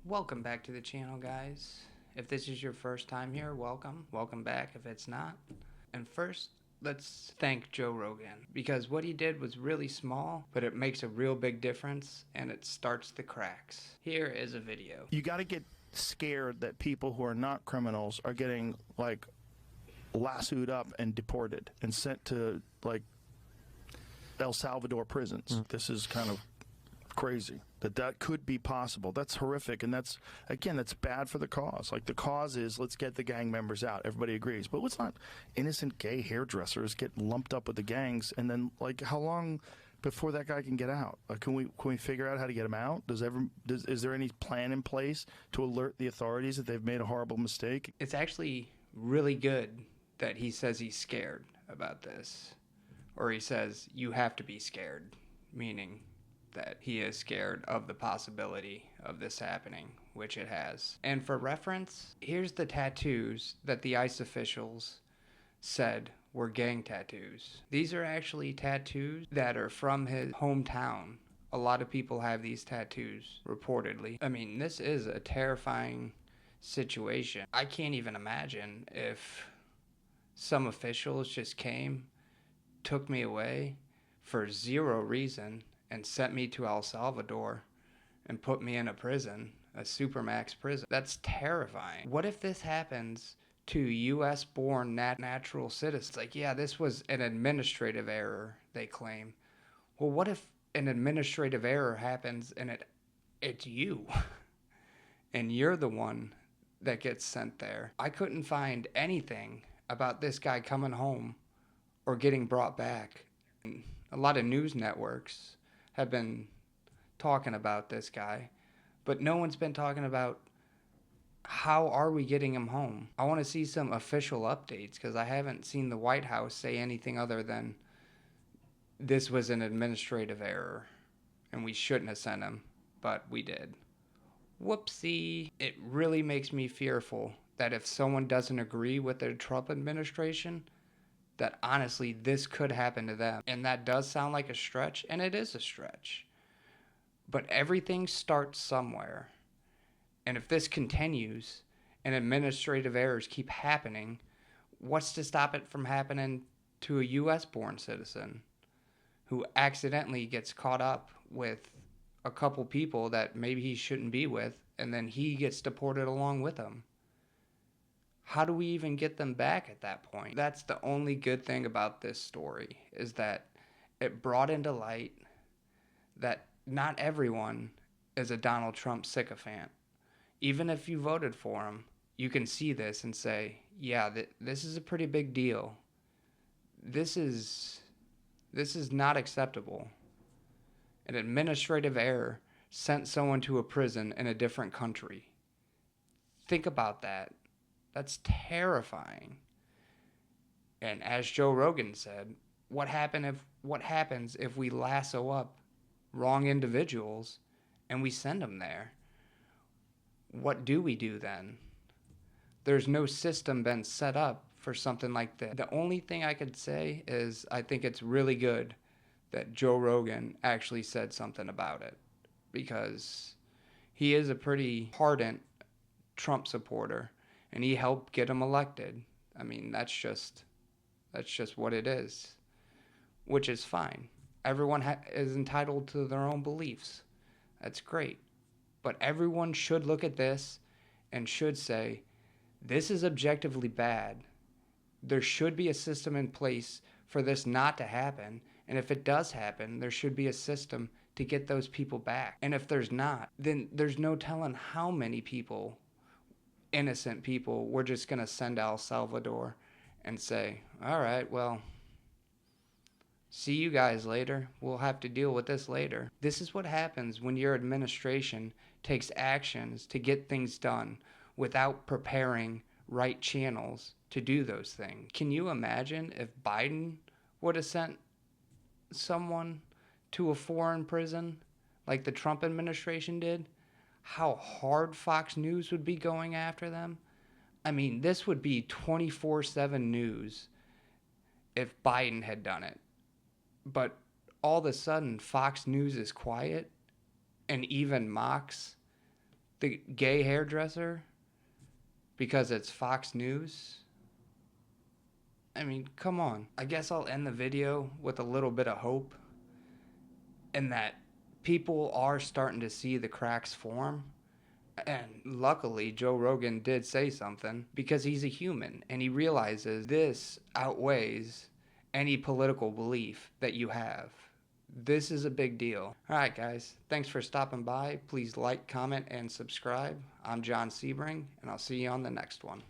Welcome back to the channel, guys. If this is your first time here, welcome. Welcome back if it's not. And first, let's thank Joe Rogan, because what he did was really small, but it makes a real big difference, and it starts the cracks. Here is a video. You got to get scared that people who are not criminals are getting, like, lassoed up and deported and sent to, like, El Salvador prisons. This is kind of crazy that could be possible. That's horrific, and that's bad for the cause. Like, the cause is, let's get the gang members out. Everybody agrees. But let's not innocent gay hairdressers get lumped up with the gangs, and then, like, how long before that guy can get out? Can we figure out how to get him out? Is there any plan in place to alert the authorities that they've made a horrible mistake? It's actually really good that he says he's scared about this. Or he says, you have to be scared, meaning that he is scared of the possibility of this happening, which it has. And for reference, here's the tattoos that the ICE officials said were gang tattoos. These are actually tattoos that are from his hometown. A lot of people have these tattoos, reportedly. I mean, this is a terrifying situation. I can't even imagine if some officials just came, took me away for zero reason, and sent me to El Salvador and put me in a prison, a supermax prison. That's terrifying. What if this happens to U.S.-born natural citizens? Like, yeah, this was an administrative error, they claim. Well, what if an administrative error happens and it's you? And you're the one that gets sent there. I couldn't find anything about this guy coming home or getting brought back. A lot of news networks have been talking about this guy, but no one's been talking about how are we getting him home. I want to see some official updates, because I haven't seen the White House say anything other than this was an administrative error and we shouldn't have sent him, but we did. Whoopsie. It really makes me fearful that if someone doesn't agree with the Trump administration, that honestly this could happen to them. And that does sound like a stretch, and it is a stretch. But everything starts somewhere. And if this continues and administrative errors keep happening, what's to stop it from happening to a US-born citizen who accidentally gets caught up with a couple people that maybe he shouldn't be with, and then he gets deported along with them? How do we even get them back at that point? That's the only good thing about this story, is that it brought into light that not everyone is a Donald Trump sycophant. Even if you voted for him, you can see this and say, yeah, this is a pretty big deal. This is not acceptable. An administrative error sent someone to a prison in a different country. Think about that. That's terrifying. And as Joe Rogan said, what happens if we lasso up wrong individuals and we send them there? What do we do then? There's no system been set up for something like that. The only thing I could say is I think it's really good that Joe Rogan actually said something about it, because he is a pretty ardent Trump supporter, and he helped get him elected. I mean, that's just what it is, which is fine. Everyone is entitled to their own beliefs. That's great. But everyone should look at this and should say, this is objectively bad. There should be a system in place for this not to happen. And if it does happen, there should be a system to get those people back. And if there's not, then there's no telling how many people, innocent people, we're just going to send to El Salvador and say, all right, well, see you guys later. We'll have to deal with this later. This is what happens when your administration takes actions to get things done without preparing right channels to do those things. Can you imagine if Biden would have sent someone to a foreign prison like the Trump administration did? How hard Fox News would be going after them? I mean, this would be 24/7 news if Biden had done it. But all of a sudden, Fox News is quiet and even mocks the gay hairdresser because it's Fox News. I mean, come on. I guess I'll end the video with a little bit of hope in that people are starting to see the cracks form. And luckily, Joe Rogan did say something because he's a human and he realizes this outweighs any political belief that you have. This is a big deal. All right, guys. Thanks for stopping by. Please like, comment, and subscribe. I'm John Sebring, and I'll see you on the next one.